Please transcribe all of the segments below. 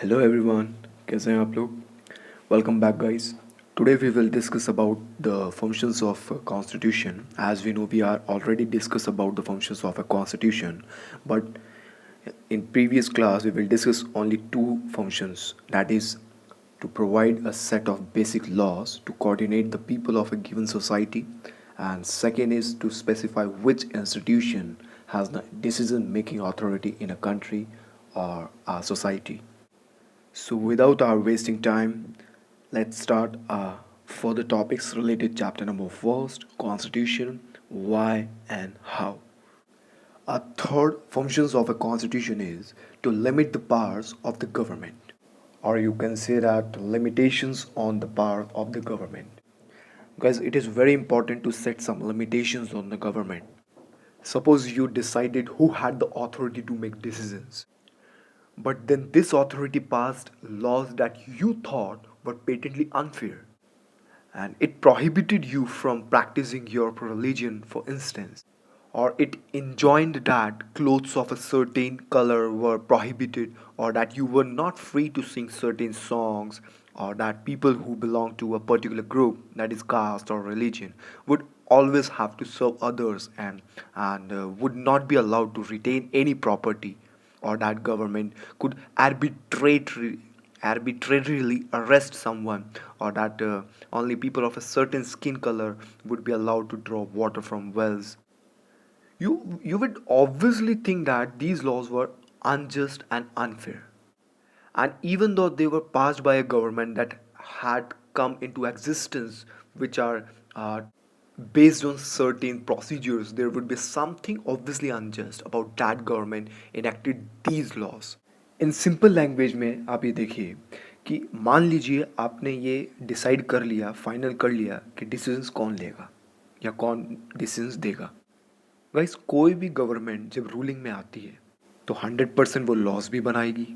Hello everyone, कैसे हैं आप लोग? Welcome back guys. Today we will discuss about the functions of a constitution. As we know, we are already discussed about the functions of a constitution, but in previous class we will discuss only two functions, that is to provide a set of basic laws to coordinate the people of a given society, and second is to specify which institution has the decision making authority in a country or a society. So, without our wasting time, let's start further topics related chapter number first, constitution, why and how. A third functions of a constitution is to limit the powers of the government, or you can say that limitations on the power of the government. Guys, it is very important to set some limitations on the government. Suppose you decided who had the authority to make decisions. But then this authority passed laws that you thought were patently unfair, and it prohibited you from practicing your religion, for instance, or it enjoined that clothes of a certain color were prohibited, or that you were not free to sing certain songs, or that people who belong to a particular group, that is caste or religion, would always have to serve others and would not be allowed to retain any property, or that government could arbitrarily arrest someone, or that only people of a certain skin color would be allowed to draw water from wells. You would obviously think that these laws were unjust and unfair. And even though they were passed by a government that had come into existence, which are based on certain procedures, there would be something obviously unjust about that government enacted these laws. In simple language में आप ये देखिए कि मान लीजिए आपने ये decide कर लिया, फाइनल कर लिया कि डिसीजंस कौन लेगा या कौन डिसीजंस देगा. गाइस, कोई भी गवर्नमेंट जब रूलिंग में आती है तो 100% वो लॉज भी बनाएगी,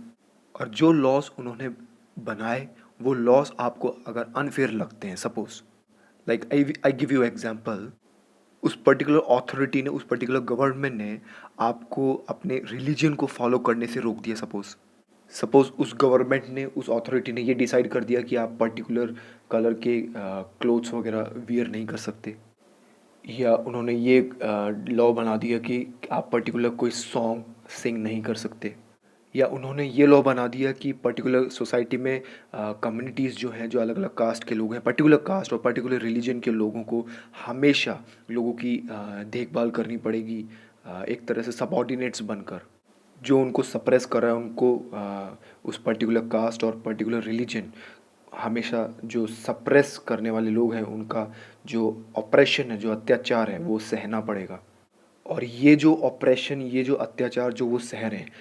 और जो लॉज उन्होंने बनाए वो लॉज आपको अगर अनफेयर लगते हैं, suppose like I give you example, उस पर्टिकुलर अथॉरिटी ने, उस पर्टिकुलर गवर्नमेंट ने आपको अपने रिलीजन को फॉलो करने से रोक दिया. सपोज सपोज उस गवर्नमेंट ने, उस अथॉरिटी ने ये डिसाइड कर दिया कि आप पर्टिकुलर कलर के क्लोथ्स वगैरह वियर नहीं कर सकते, या उन्होंने ये लॉ बना दिया कि आप पर्टिकुलर कोई सॉन्ग सिंग नहीं कर सकते, या उन्होंने ये लॉ बना दिया कि पर्टिकुलर सोसाइटी में कम्युनिटीज़ जो हैं, जो अलग अलग कास्ट के लोग हैं, पर्टिकुलर कास्ट और पर्टिकुलर रिलीजन के लोगों को हमेशा लोगों की देखभाल करनी पड़ेगी, एक तरह से सबऑर्डिनेट्स बनकर. जो उनको सप्रेस कर रहा है उनको उस पर्टिकुलर कास्ट और पर्टिकुलर रिलीजन, हमेशा जो सप्रेस करने वाले लोग हैं उनका जो ऑपरेशन है, जो अत्याचार है, वो सहना पड़ेगा. और ये जो ऑपरेशन, ये जो अत्याचार जो वो सह रहे हैं,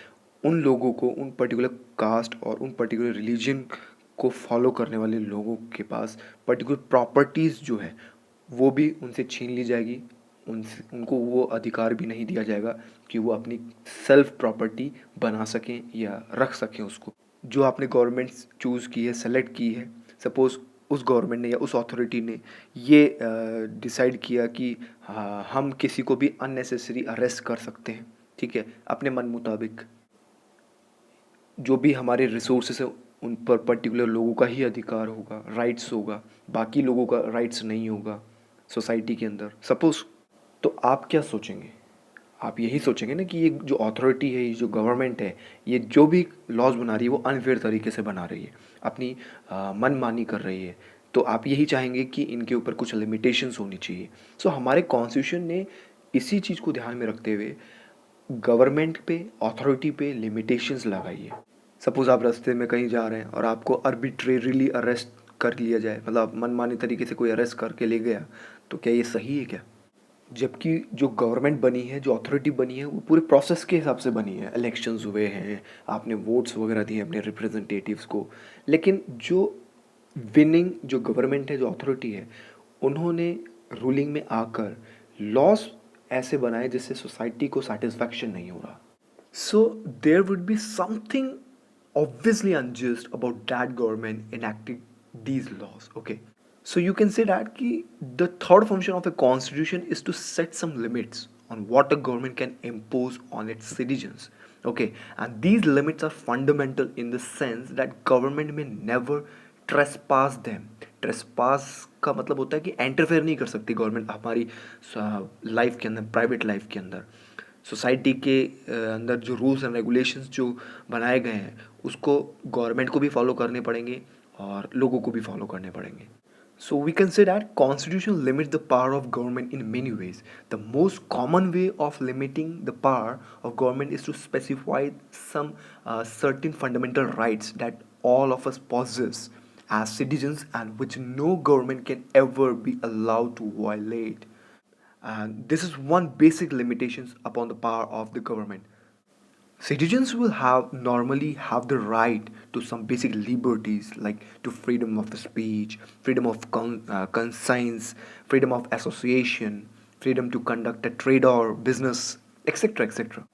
उन लोगों को, उन पर्टिकुलर कास्ट और उन पर्टिकुलर रिलीजन को फॉलो करने वाले लोगों के पास पर्टिकुलर प्रॉपर्टीज़ जो है वो भी उनसे छीन ली जाएगी. उनसे उनको वो अधिकार भी नहीं दिया जाएगा कि वो अपनी सेल्फ प्रॉपर्टी बना सकें या रख सकें उसको. जो आपने गवर्नमेंट चूज़ की है, सेलेक्ट की है, सपोज़ उस गवर्नमेंट ने या उस अथॉरिटी ने ये डिसाइड किया कि हाँ, हम किसी को भी अननेसेसरी अरेस्ट कर सकते हैं, ठीक है, अपने मन मुताबिक. जो भी हमारे रिसोर्सेस है उन पर पर्टिकुलर लोगों का ही अधिकार होगा, राइट्स होगा, बाकी लोगों का राइट्स नहीं होगा सोसाइटी के अंदर, सपोज़. तो आप क्या सोचेंगे? आप यही सोचेंगे ना कि ये जो अथॉरिटी है, ये जो गवर्नमेंट है, ये जो भी लॉज बना रही है वो अनफेयर तरीके से बना रही है, अपनी मनमानी कर रही है. तो आप यही चाहेंगे कि इनके ऊपर कुछ लिमिटेशंस होनी चाहिए. सो हमारे कॉन्स्टिट्यूशन ने इसी चीज़ को ध्यान में रखते हुए गवर्नमेंट पे, अथॉरिटी पे लिमिटेशंस लगाई है. सपोज़ आप रास्ते में कहीं जा रहे हैं और आपको आर्बिट्रेरीली अरेस्ट कर लिया जाए, मतलब मनमाने तरीके से कोई अरेस्ट करके ले गया, तो क्या ये सही है क्या? जबकि जो गवर्नमेंट बनी है, जो अथॉरिटी बनी है, वो पूरे प्रोसेस के हिसाब से बनी है. इलेक्शंस हुए हैं, आपने वोट्स वगैरह दिए अपने रिप्रेजेंटेटिव्स को, लेकिन जो विनिंग जो गवर्नमेंट है, जो अथॉरिटी है, उन्होंने रूलिंग में आकर लॉस ऐसे बनाए जिससे सोसाइटी को सेटिस्फैक्शन नहीं हो रहा. So there would be something obviously unjust about that government enacting these laws. Okay, so you can say that the third function of a constitution is to set some limits on what a government can impose on its citizens. Okay, and these limits are fundamental in the sense that government may never trespass them. Trespass का मतलब होता है कि interfere नहीं कर सकती government हमारी life के अंदर, प्राइवेट लाइफ के अंदर, सोसाइटी के अंदर जो रूल्स एंड रेगुलेशंस जो बनाए गए हैं उसको गवर्नमेंट को भी फॉलो करने पड़ेंगे और लोगों को भी फॉलो करने पड़ेंगे. So we can say that constitution limits the power of government in many ways. The most common way of limiting the power of government is to specify some certain fundamental rights that all of us possess as citizens and which no government can ever be allowed to violate. And this is one basic limitations upon the power of the government. Citizens will have normally have the right to some basic liberties like to freedom of speech, freedom of conscience, freedom of association, freedom to conduct a trade or business, etc., etc.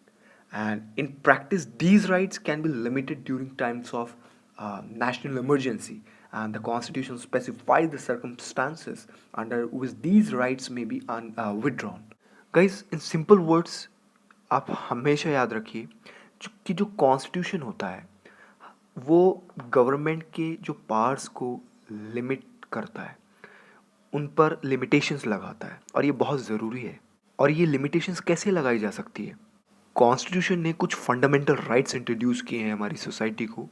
And in practice, these rights can be limited during times of national emergency, and the Constitution specifies the circumstances under which these rights may be withdrawn. Guys, in simple words, आप हमेशा याद रखिए कि जो constitution होता है वो government के जो पावर्स को लिमिट करता है, उन पर लिमिटेशंस लगाता है और ये बहुत ज़रूरी है. और ये लिमिटेशंस कैसे लगाई जा सकती है? कॉन्स्टिट्यूशन ने कुछ फंडामेंटल राइट्स इंट्रोड्यूस किए हैं हमारी सोसाइटी को,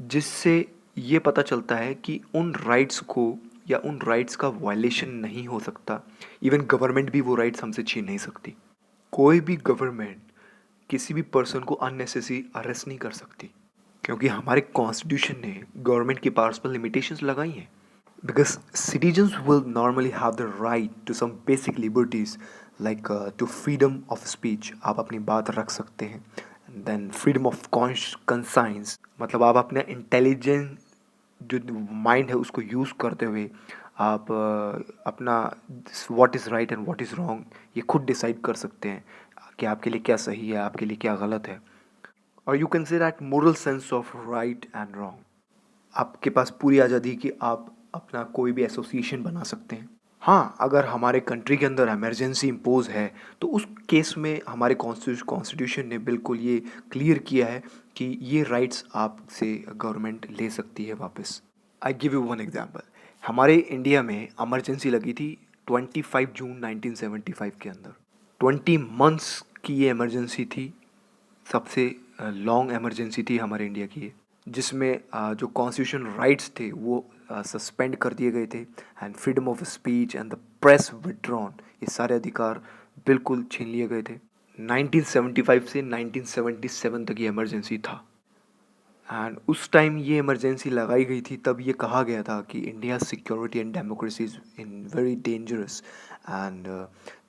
जिससे ये पता चलता है कि उन राइट्स को या उन राइट्स का वायलेशन नहीं हो सकता. इवन गवर्नमेंट भी वो राइट्स हमसे छीन नहीं सकती. कोई भी गवर्नमेंट किसी भी पर्सन को अननेसेसरी अरेस्ट नहीं कर सकती, क्योंकि हमारे कॉन्स्टिट्यूशन ने गवर्नमेंट की पावर्स पर लिमिटेशंस लगाई हैं. Because citizens will normally have the right to some basic liberties like to freedom of speech, आप अपनी बात रख सकते हैं. देन फ्रीडम ऑफ कंसाइंस, मतलब आप अपना इंटेलिजेंट जो माइंड है उसको यूज़ करते हुए आप अपना what is right and what is wrong ये खुद डिसाइड कर सकते हैं कि आपके लिए क्या सही है, आपके लिए क्या गलत है. और you can say that moral sense of right and wrong, आपके पास पूरी आज़ादी कि आप अपना कोई भी एसोसिएशन बना सकते हैं. हाँ, अगर हमारे कंट्री के अंदर इमरजेंसी इम्पोज है तो उस केस में हमारे कॉन्स्टिट्यूशन ने बिल्कुल ये क्लियर किया है कि ये राइट्स आपसे गवर्नमेंट ले सकती है वापस. I give you one example. हमारे इंडिया में इमरजेंसी लगी थी 25 जून 1975 के अंदर. 20 मंथ्स की ये इमरजेंसी थी, सबसे लॉन्ग इमरजेंसी थी हमारे इंडिया की, जिसमें जो कॉन्स्टिट्यूशन राइट्स थे वो सस्पेंड कर दिए गए थे and freedom of speech and the press withdrawn, ये सारे अधिकार बिल्कुल छीन लिए गए थे. 1975 से 1977 तक ये इमरजेंसी था. एंड उस टाइम ये इमरजेंसी लगाई गई थी, तब ये कहा गया था कि India security and democracy is in very dangerous. And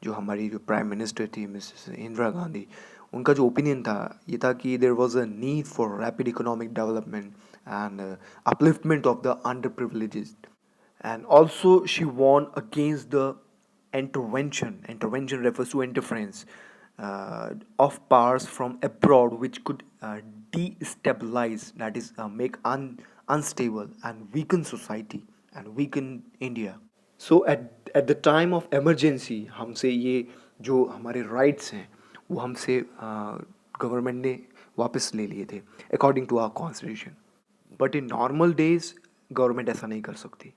जो हमारी जो प्राइम मिनिस्टर थी मिसेस इंदिरा गांधी, उनका जो ओपिनियन था ये था कि there was a need for rapid economic development and upliftment of the underprivileged. And also she warned against the intervention refers to interference of powers from abroad which could destabilize, that is make unstable and weaken society and weaken India. So at the time of emergency हमसे ये जो हमारे rights हैं वो हमसे government ने वापस ले लिए थे according to our constitution. But in normal days government ऐसा नहीं कर सकती,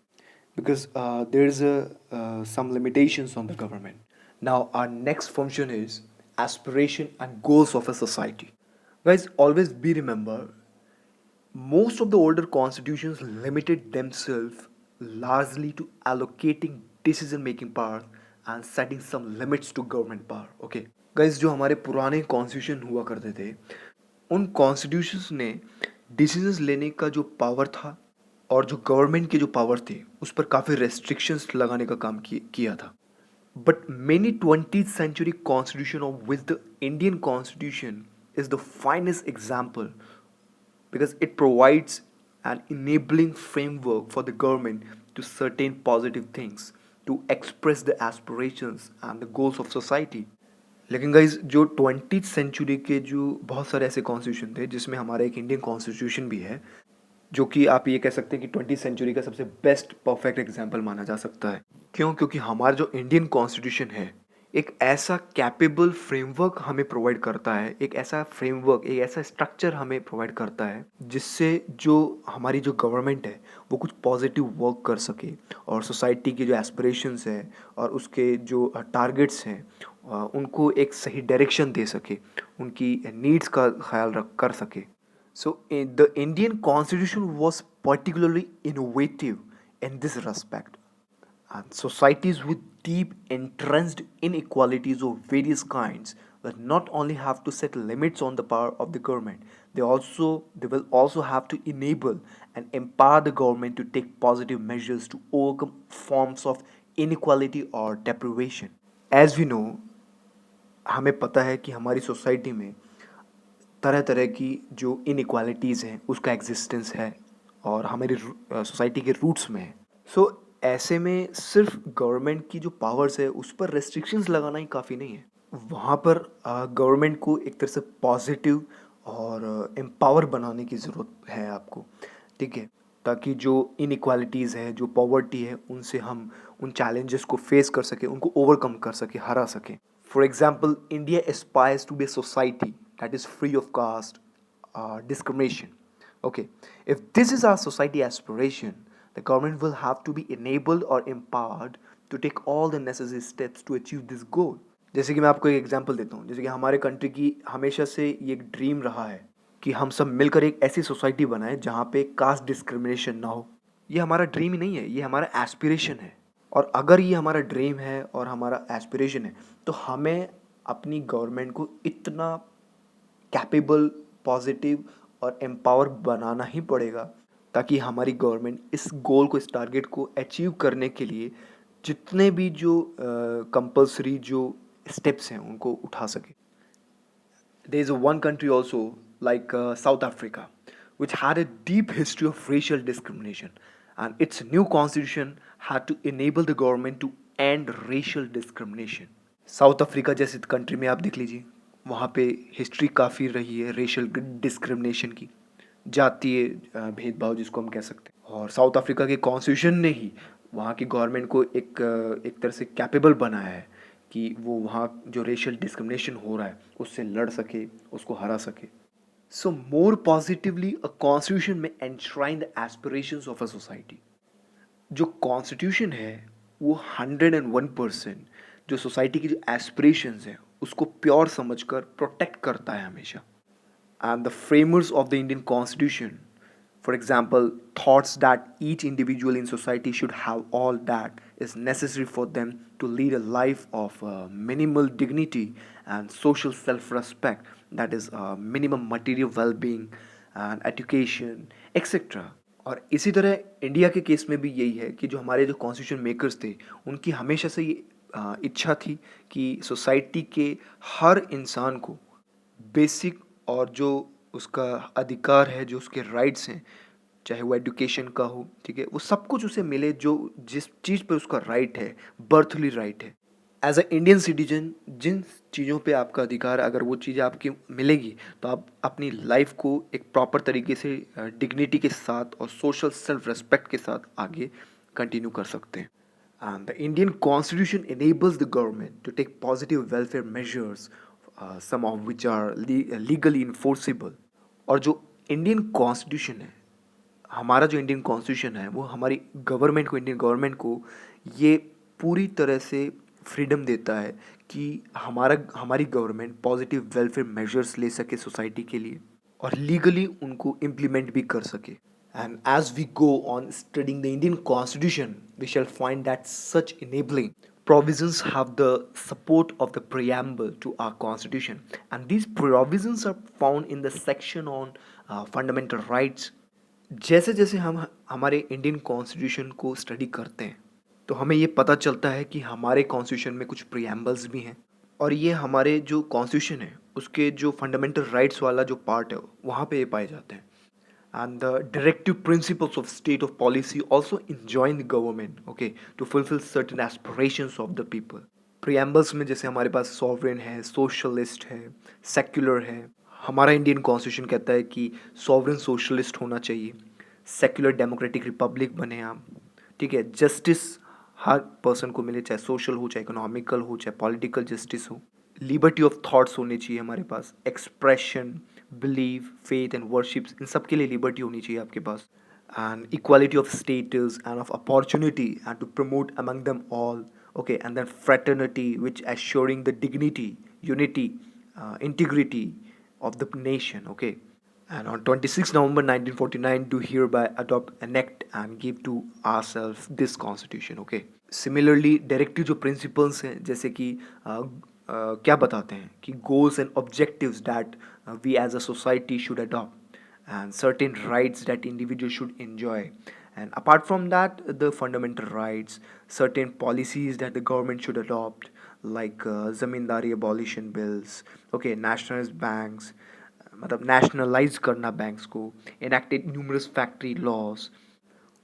because there is some limitations on the government. Now our next function is aspiration and goals of a society. Guys, always be remember, most of the older constitutions limited themselves largely to allocating decision making power and setting some limits to government power. Okay guys, जो हमारे पुराने constitution हुआ करते थे उन constitutions ने decisions लेने का जो पावर था और जो गवर्नमेंट के जो पावर थे उस पर काफ़ी रेस्ट्रिक्शंस लगाने का काम किया था. But many 20th century constitution of which the Indian constitution is the finest example, because it provides an enabling framework for the government to certain positive things, to express the aspirations and the goals of society. लेकिन guys जो 20th century के जो बहुत सारे ऐसे constitution थे जिसमें हमारा एक इंडियन कॉन्स्टिट्यूशन भी है, जो कि आप ये कह सकते हैं कि 20th सेंचुरी का सबसे बेस्ट परफेक्ट एग्जाम्पल माना जा सकता है. क्यों? क्योंकि हमारा जो इंडियन कॉन्स्टिट्यूशन है एक ऐसा कैपेबल फ्रेमवर्क हमें प्रोवाइड करता है, एक ऐसा फ्रेमवर्क, एक ऐसा स्ट्रक्चर हमें प्रोवाइड करता है जिससे जो हमारी जो गवर्नमेंट है वो कुछ पॉजिटिव वर्क कर सके और सोसाइटी की जो एस्पिरेशंस है और उसके जो टारगेट्स हैं उनको एक सही डायरेक्शन दे सके, उनकी नीड्स का ख्याल रख कर सके. So, the Indian constitution was particularly innovative in this respect. And societies with deep entrenched inequalities of various kinds will not only have to set limits on the power of the government, they will also have to enable and empower the government to take positive measures to overcome forms of inequality or deprivation. As we know, हमें पता है कि हमारी society में तरह तरह की जो इनइक्वालिटीज़ हैं उसका एग्जिस्टेंस है और हमारी सोसाइटी के रूट्स में है. सो ऐसे में सिर्फ गवर्नमेंट की जो पावर्स है उस पर रेस्ट्रिक्शंस लगाना ही काफ़ी नहीं है. वहाँ पर गवर्नमेंट को एक तरह से पॉजिटिव और एम्पावर बनाने की ज़रूरत है आपको, ठीक है, ताकि जो इनइक्वालिटीज़ है, जो पॉवर्टी है, उनसे हम उन चैलेंजेस को फेस कर सकें, उनको ओवरकम कर सकें, हरा सकें. For example, India aspires to be a society that is free of caste discrimination. Okay, if this is our society aspiration, the government will have to be enabled or empowered to take all the necessary steps to achieve this goal. जैसे कि मैं आपको एक example देता हूँ, जैसे कि हमारे कंट्री की हमेशा से ये एक ड्रीम रहा है कि हम सब मिलकर एक ऐसी सोसाइटी बनाएं जहाँ पे कास्ट डिस्क्रिमिनेशन ना हो. ये हमारा ड्रीम ही नहीं है, ये हमारा एस्पिरेशन है. और अगर ये हमारा ड्रीम है और हमारा एस्पिरेशन है तो हमें अपनी गवर्नमेंट को इतना कैपेबल, पॉजिटिव और एम्पावर बनाना ही पड़ेगा ताकि हमारी गवर्नमेंट इस गोल को, इस टारगेट को अचीव करने के लिए जितने भी जो कंपल्सरी जो स्टेप्स हैं उनको उठा सके. There is one country also like South Africa which had a deep history of racial discrimination, and its new constitution had to enable the government to end racial discrimination. South Africa जैसे country में आप देख लीजिए, वहाँ पे history काफ़ी रही है रेशियल डिस्क्रिमिनेशन की, जातीय भेदभाव जिसको हम कह सकते हैं. और साउथ अफ्रीका के कॉन्स्टिट्यूशन ने ही वहाँ की गवर्नमेंट को एक तरह से कैपेबल बनाया है कि वो वहाँ जो रेशियल डिस्क्रिमिनेशन हो रहा है उससे लड़ सके, उसको हरा सके. सो मोर पॉजिटिवली अ कॉन्स्टिट्यूशन में enshrine the aspirations of a society. जो कॉन्स्टिट्यूशन है वो 101% जो सोसाइटी की जो एस्पिरेशंस हैं उसको प्योर समझकर प्रोटेक्ट करता है हमेशा. And the framers of the Indian Constitution, for example, thoughts that each individual in society should have all that is necessary for them to lead a life of minimal dignity and social self-respect, that is minimum material well-being and education, etc. और इसी तरह India के case में भी यही है कि जो हमारे जो कॉन्स्टिट्यूशन मेकर्स थे उनकी हमेशा से ये इच्छा थी कि सोसाइटी के हर इंसान को बेसिक और जो उसका अधिकार है, जो उसके राइट्स हैं, चाहे वो एजुकेशन का हो, ठीक है, वो सब कुछ उसे मिले जो जिस चीज़ पे उसका राइट है, बर्थली राइट है. एज अ इंडियन सिटीजन जिन चीज़ों पे आपका अधिकार, अगर वो चीज़ें आपकी मिलेगी तो आप अपनी लाइफ को एक प्रॉपर तरीके से डिग्निटी के साथ और सोशल सेल्फ रेस्पेक्ट के साथ आगे कंटिन्यू कर सकते हैं. And the Indian Constitution enables the government to take positive welfare measures, some of which are legally enforceable. और जो इंडियन कॉन्स्टिट्यूशन है, हमारा जो इंडियन कॉन्स्टिट्यूशन है वो हमारी गवर्नमेंट को, इंडियन गवर्नमेंट को ये पूरी तरह से फ्रीडम देता है कि हमारी गवर्नमेंट पॉजिटिव वेलफेयर मेजर्स ले सके सोसाइटी के लिए और लीगली उनको इम्प्लीमेंट भी कर सके. And as we go on studying the Indian Constitution, we shall find that such enabling provisions have the support of the preamble to our Constitution. And these provisions are found in the section on fundamental rights. जैसे जैसे हम हमारे Indian constitution को study करते हैं तो हमें ये पता चलता है कि हमारे कॉन्स्टिट्यूशन में कुछ प्रीएम्बल्स भी हैं और ये हमारे जो कॉन्स्टिट्यूशन है उसके जो फंडामेंटल राइट्स वाला जो पार्ट है वहाँ पे ये पाए जाते हैं. And the directive principles of state of policy also enjoin the government, okay, to fulfill certain aspirations of the people. Preambles में जैसे हमारे पास sovereign है, socialist है, secular है. हमारा इंडियन कॉन्स्टिट्यूशन कहता है कि sovereign socialist होना चाहिए, secular democratic republic बने हम, ठीक है, justice हर पर्सन को मिले, चाहे सोशल हो, चाहे इकोनॉमिकल हो, चाहे पॉलिटिकल जस्टिस हो। लिबर्टी ऑफ थॉट्स होने चाहिए हमारे पास, expression, believe, faith and worships, इन सब के लिए लिबर्टी होनी चाहिए आपके पास। And equality of status and of opportunity, and to promote among them all. Okay, and then fraternity, which assuring the dignity, unity, integrity of the nation. Okay, and on 26 November 1949 do hereby adopt, enact and give to ourselves this constitution. Okay, similarly directive जो principles हैं, जैसे कि क्या बताते हैं कि goals and objectives that we as a society should adopt, and certain rights that individuals should enjoy. And apart from that, the fundamental rights, certain policies that the government should adopt, like zamindari abolition bills, okay, nationalized banks, मतलब nationalize करना banks को, enacted numerous factory laws,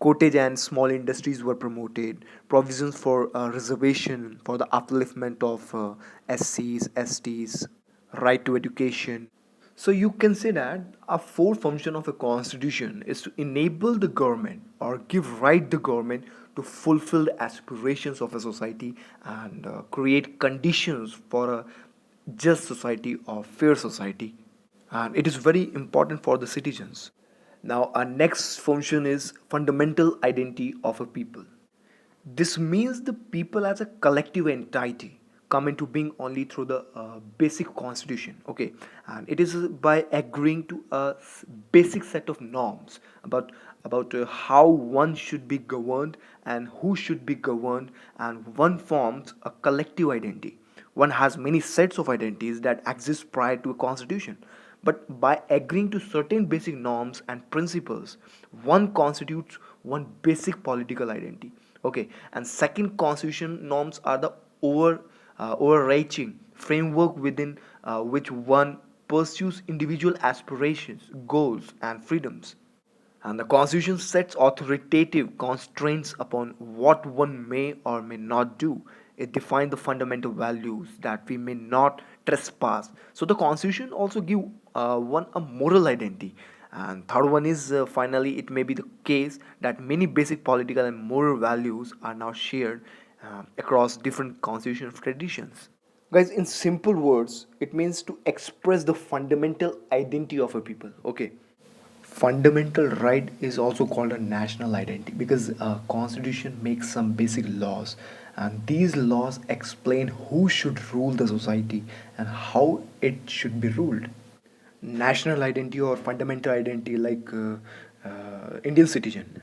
cottage and small industries were promoted, provisions for reservation for the upliftment of SCs, STs, right to education. So you can say that a fourth function of a constitution is to enable the government or give right the government to fulfill the aspirations of a society, and create conditions for a just society or fair society. And it is very important for the citizens. Now, our next function is fundamental identity of a people. This means the people as a collective entity come into being only through the basic constitution. Okay, and it is by agreeing to a basic set of norms about how one should be governed and who should be governed, and one forms a collective identity. One has many sets of identities that exist prior to a constitution, but by agreeing to certain basic norms and principles, one constitutes one basic political identity. Okay, and second, constitution norms are the overreaching framework within which one pursues individual aspirations, goals, and freedoms. And the Constitution sets authoritative constraints upon what one may or may not do. It defines the fundamental values that we may not trespass. So the Constitution also give one a moral identity. And third one is finally, it may be the case that many basic political and moral values are now shared across different constitutional traditions. Guys, in simple words, it means to express the fundamental identity of a people. Okay, fundamental right is also called a national identity because a constitution makes some basic laws, and these laws explain who should rule the society and how it should be ruled. National identity or fundamental identity, like Indian citizen,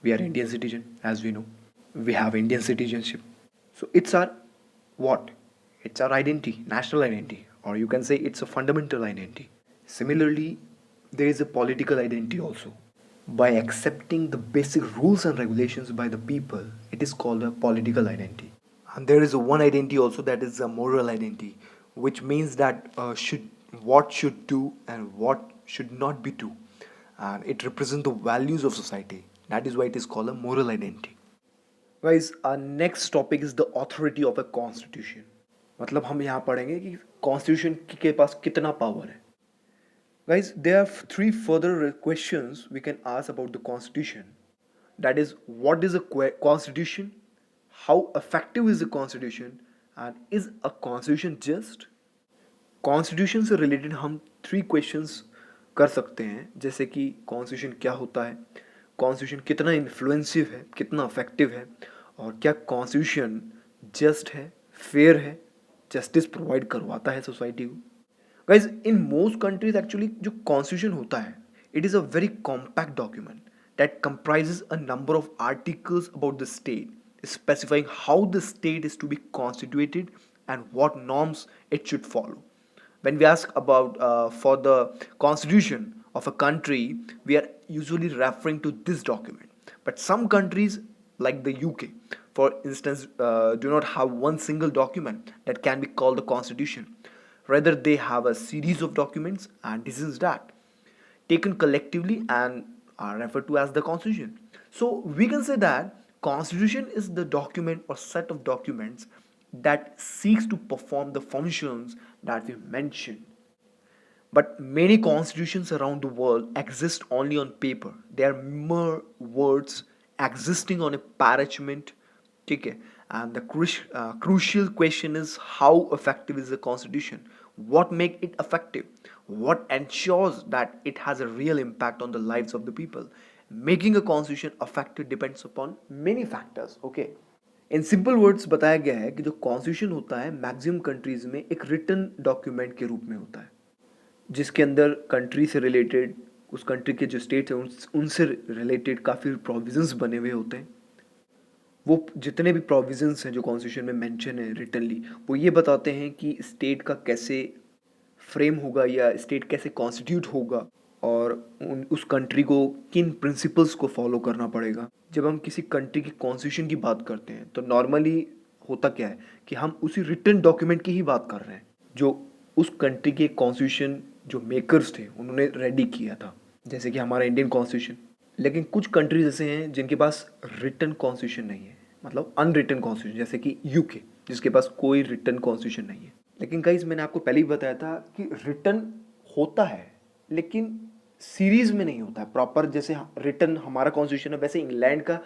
we are Indian citizen, as we know, we have Indian citizenship, so it's our what, it's our identity, national identity, or you can say it's a fundamental identity. Similarly, there is a political identity also. By accepting the basic rules and regulations by the people, it is called a political identity. And there is a one identity also, that is a moral identity, which means that should what should do and what should not be do, and it represents the values of society. That is why it is called a moral identity. Guys, our next topic is the authority of a constitution. मतलब हम यहाँ पढ़ेंगे कि constitution के पास कितना power है. Guys, there are three further questions we can ask about the constitution. That is, what is a constitution? How effective is the constitution? And is a constitution just? Constitution से related हम three questions कर सकते हैं, जैसे कि constitution क्या होता है, कॉन्स्टिट्यूशन कितना इन्फ्लुएंसिव है, कितना अफेक्टिव है, और क्या कॉन्स्टिट्यूशन जस्ट है, फेयर है, जस्टिस प्रोवाइड करवाता है सोसाइटी को. Guys, in most countries actually जो कॉन्स्टिट्यूशन होता है, it is a very compact document that comprises a number of articles about the state, specifying how the state is to be constituted and what norms it should follow. When we ask about for the constitution of a country, we are usually referring to this document. But some countries, like the UK, for instance, do not have one single document that can be called the constitution. Rather, they have a series of documents, and this is that taken collectively and are referred to as the constitution. So we can say that constitution is the document or set of documents that seeks to perform the functions that we mentioned. But many constitutions around the world exist only on paper. They are mere words existing on a parchment, ठीक है. And the crucial question is how effective is the constitution, what make it effective, what ensures that it has a real impact on the lives of the people. Making a constitution effective depends upon many factors. Okay, in simple words बताया गया है कि जो constitution होता है maximum countries में एक written document के रूप में होता है, जिसके अंदर कंट्री से रिलेटेड, उस कंट्री के जो स्टेट है उनसे रिलेटेड काफ़ी प्रोविजंस बने हुए होते हैं. वो जितने भी प्रोविजंस हैं जो कॉन्स्टिट्यूशन में मेंशन है रिटनली, वो ये बताते हैं कि स्टेट का कैसे फ्रेम होगा या स्टेट कैसे कॉन्स्टिट्यूट होगा, और उस कंट्री को किन प्रिंसिपल्स को फॉलो करना पड़ेगा. जब हम किसी कंट्री की कॉन्स्टिट्यूशन की बात करते हैं तो नॉर्मली होता क्या है कि हम उसी रिटन डॉक्यूमेंट की ही बात कर रहे हैं जो उस कंट्री के कॉन्स्टिट्यूशन जो मेकर्स थे उन्होंने रेडी किया था, जैसे कि हमारा इंडियन कॉन्स्टिट्यूशन. लेकिन कुछ कंट्रीज ऐसे हैं जिनके पास रिटन कॉन्स्टिट्यूशन नहीं है, मतलब अनरिटन कॉन्स्टिट्यूशन, जैसे कि यूके जिसके पास कोई रिटन कॉन्स्टिट्यूशन नहीं है. लेकिन गाइस मैंने आपको पहले ही बताया था कि रिटन होता है लेकिन सीरीज में नहीं होता है प्रॉपर. जैसे रिटन हमारा कॉन्स्टिट्यूशन है वैसे इंग्लैंड का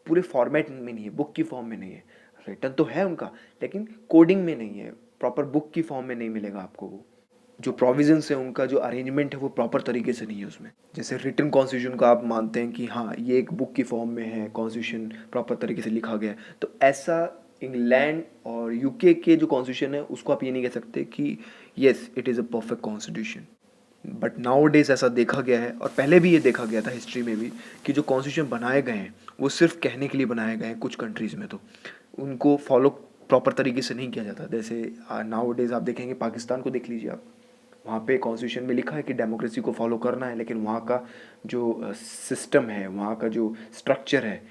पूरे फॉर्मेट में नहीं है, बुक की फॉर्म में नहीं है. रिटन तो है उनका लेकिन कोडिंग में नहीं है, प्रॉपर बुक की फॉर्म में नहीं मिलेगा आपको. वो जो प्रोविजंस है उनका जो अरेंजमेंट है वो प्रॉपर तरीके से नहीं है उसमें. जैसे रिटन कॉन्स्टिट्यूशन को आप मानते हैं कि हाँ ये एक बुक की फॉर्म में है, कॉन्स्टिट्यूशन प्रॉपर तरीके से लिखा गया है, तो ऐसा इंग्लैंड और यूके के जो कॉन्स्टिट्यूशन है उसको आप ये नहीं कह सकते कि yes it is a perfect constitution. But now days ऐसा देखा गया है, और पहले भी ये देखा गया था हिस्ट्री में भी, कि जो कॉन्स्टिट्यूशन बनाए गए हैं वो सिर्फ कहने के लिए बनाए गए हैं. कुछ कंट्रीज़ में तो उनको फॉलो प्रॉपर तरीके से नहीं किया जाता. जैसे नाउ डेज आप देखेंगे पाकिस्तान को देख लीजिए आप, वहाँ पे कॉन्स्टिट्यूशन में लिखा है कि डेमोक्रेसी को फॉलो करना है, लेकिन वहाँ का जो सिस्टम है, वहाँ का जो स्ट्रक्चर है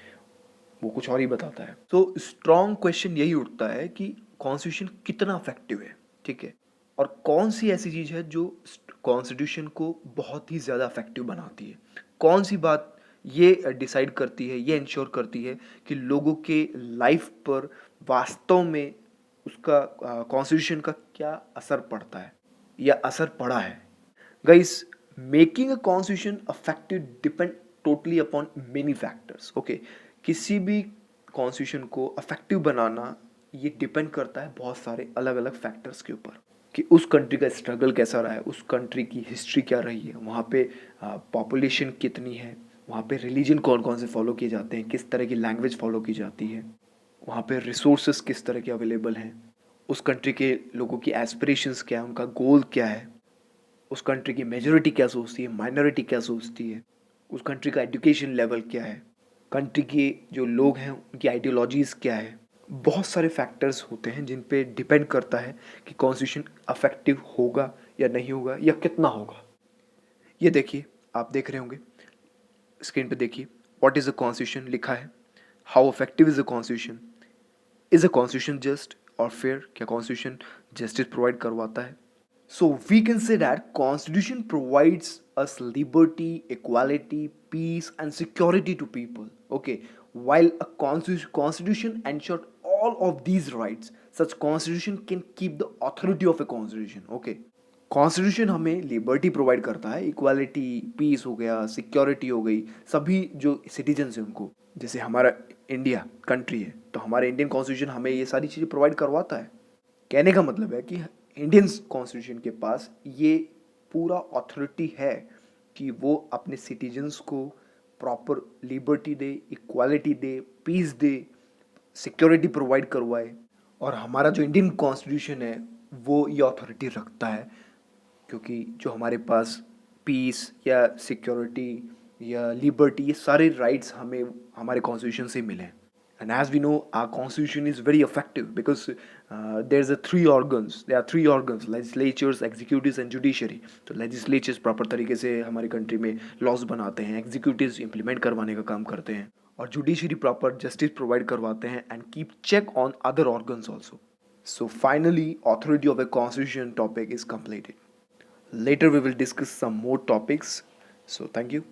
वो कुछ और ही बताता है. तो स्ट्रॉन्ग क्वेश्चन यही उठता है कि कॉन्स्टिट्यूशन कितना अफेक्टिव है, ठीक है, और कौन सी ऐसी चीज़ है जो कॉन्स्टिट्यूशन को बहुत ही ज़्यादा अफेक्टिव बनाती है. कौन सी बात ये डिसाइड करती है, ये इंश्योर करती है कि लोगों के लाइफ पर वास्तव में उसका कॉन्स्टिट्यूशन का क्या असर पड़ता है या असर पड़ा है. Guys, making a constitution affective depend totally upon many factors. Okay, किसी भी कॉन्स्टिट्यूशन को अफेक्टिव बनाना ये डिपेंड करता है बहुत सारे अलग अलग फैक्टर्स के ऊपर, कि उस कंट्री का स्ट्रगल कैसा रहा है, उस कंट्री की हिस्ट्री क्या रही है, वहाँ पे पॉपुलेशन कितनी है, वहाँ पे रिलीजन कौन कौन से फॉलो किए जाते हैं, किस तरह की लैंग्वेज फॉलो की जाती है, वहाँ पे रिसोर्सेज किस तरह के अवेलेबल हैं, उस कंट्री के लोगों की एस्पिरेशंस क्या है, उनका गोल क्या है, उस कंट्री की मेजॉरिटी क्या सोचती है, माइनॉरिटी क्या सोचती है, उस कंट्री का एजुकेशन लेवल क्या है, कंट्री के जो लोग हैं उनकी आइडियोलॉजीज़ क्या है. बहुत सारे फैक्टर्स होते हैं जिन पे डिपेंड करता है कि कॉन्स्टिट्यूशन अफेक्टिव होगा या नहीं होगा या कितना होगा. ये देखिए, आप देख रहे होंगे स्क्रीन पे, देखिए व्हाट इज़ अ कॉन्स्टिट्यूशन लिखा है. How effective is a constitution, is a constitution just और फेयर, क्या कॉन्स्टिट्यूशन जस्टिस प्रोवाइड करवाता है. So we can say that Constitution provides us liberty, equality, peace, and security to people. Okay, while a constitution ensures all of these rights, such constitution can keep the authority of a constitution. Okay, constitution हमें liberty provide करता है, equality, piece हो गया, security हो गई, सभी जो citizens हैं उनको. जैसे हमारा इंडिया कंट्री है तो हमारे इंडियन कॉन्स्टिट्यूशन हमें ये सारी चीज़ें प्रोवाइड करवाता है. कहने का मतलब है कि इंडियन कॉन्स्टिट्यूशन के पास ये पूरा अथॉरिटी है कि वो अपने सिटीजन्स को प्रॉपर लिबर्टी दे, इक्वालिटी दे, पीस दे, सिक्योरिटी प्रोवाइड करवाए. और हमारा जो इंडियन कॉन्स्टिट्यूशन है वो ये अथॉरिटी रखता है, क्योंकि जो हमारे पास पीस या सिक्योरिटी या लिबर्टी, ये सारे राइट्स हमें हमारे कॉन्स्टिट्यूशन से मिले हैं. And as we know, our constitution is very effective because there's a three organs. There are three organs: legislatures, executives, and judiciary. तो legislatures proper तरीके से हमारी कंट्री में laws बनाते हैं, executives implement करवाने का काम करते हैं, और judiciary proper justice provide करवाते हैं and keep check on other organs also. So finally, authority of a constitution topic is completed. Later we will discuss some more topics. So thank you.